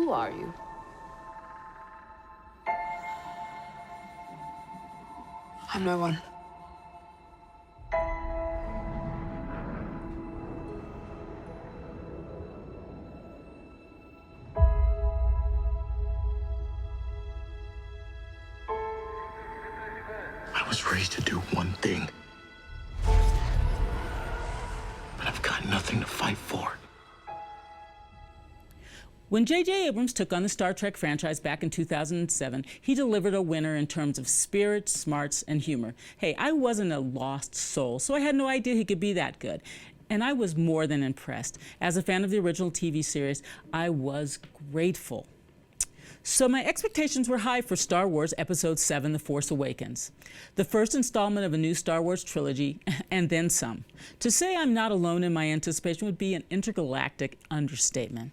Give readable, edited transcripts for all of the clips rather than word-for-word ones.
Who are you? I'm no one. I was raised to do one thing. But I've got nothing to fight for. When J.J. Abrams took on the Star Trek franchise back in 2007, he delivered a winner in terms of spirit, smarts, and humor. Hey, I wasn't a lost soul, so I had no idea he could be that good. And I was more than impressed. As a fan of the original TV series, I was grateful. So my expectations were high for Star Wars Episode VII, The Force Awakens, the first installment of a new Star Wars trilogy, and then some. To say I'm not alone in my anticipation would be an intergalactic understatement.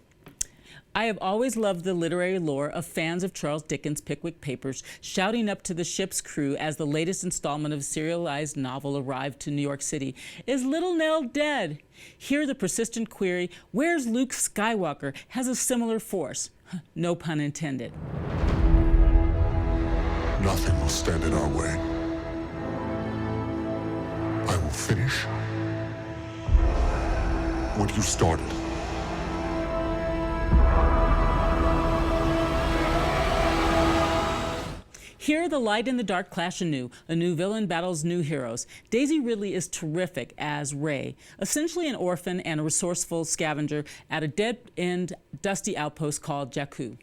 I have always loved the literary lore of fans of Charles Dickens' Pickwick Papers shouting up to the ship's crew as the latest installment of a serialized novel arrived to New York City, "Is Little Nell dead?" Here the persistent query, "Where's Luke Skywalker?" has a similar force. No pun intended. Nothing will stand in our way. I will finish what you started. Here, the light and the dark clash anew. A new villain battles new heroes. Daisy Ridley is terrific as Rey, essentially an orphan and a resourceful scavenger at a dead-end, dusty outpost called Jakku.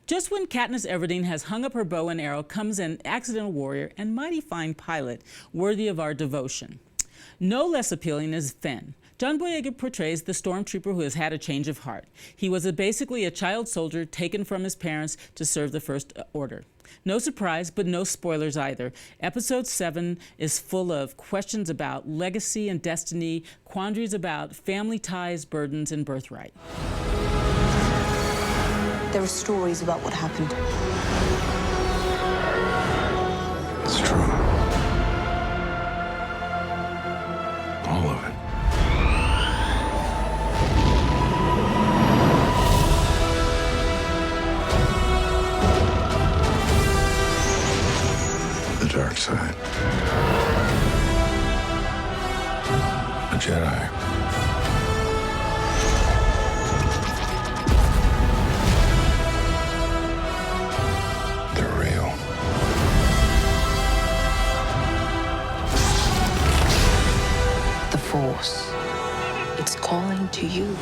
Just when Katniss Everdeen has hung up her bow and arrow comes an accidental warrior and mighty fine pilot, worthy of our devotion. No less appealing is Finn. John Boyega portrays the stormtrooper who has had a change of heart. He was basically a child soldier taken from his parents to serve the First Order. No surprise, but no spoilers either. Episode 7 is full of questions about legacy and destiny, quandaries about family ties, burdens, and birthright. There are stories about what happened. It's true. All of it. The dark side. A Jedi. They're real. The Force. It's calling to you.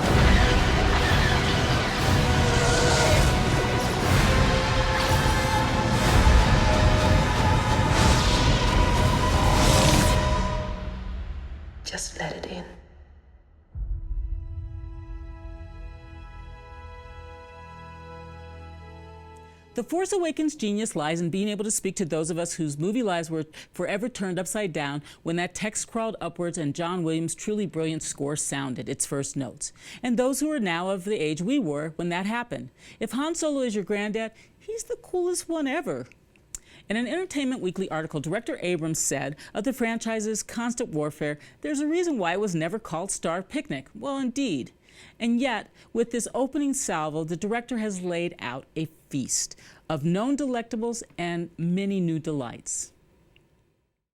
Just let it in. The Force Awakens' genius lies in being able to speak to those of us whose movie lives were forever turned upside down when that text crawled upwards and John Williams' truly brilliant score sounded its first notes, and those who are now of the age we were when that happened. If Han Solo is your granddad, he's the coolest one ever. In an Entertainment Weekly article, director Abrams said of the franchise's constant warfare, there's a reason why it was never called Star Picnic. Well, indeed. And yet, with this opening salvo, the director has laid out a feast of known delectables and many new delights.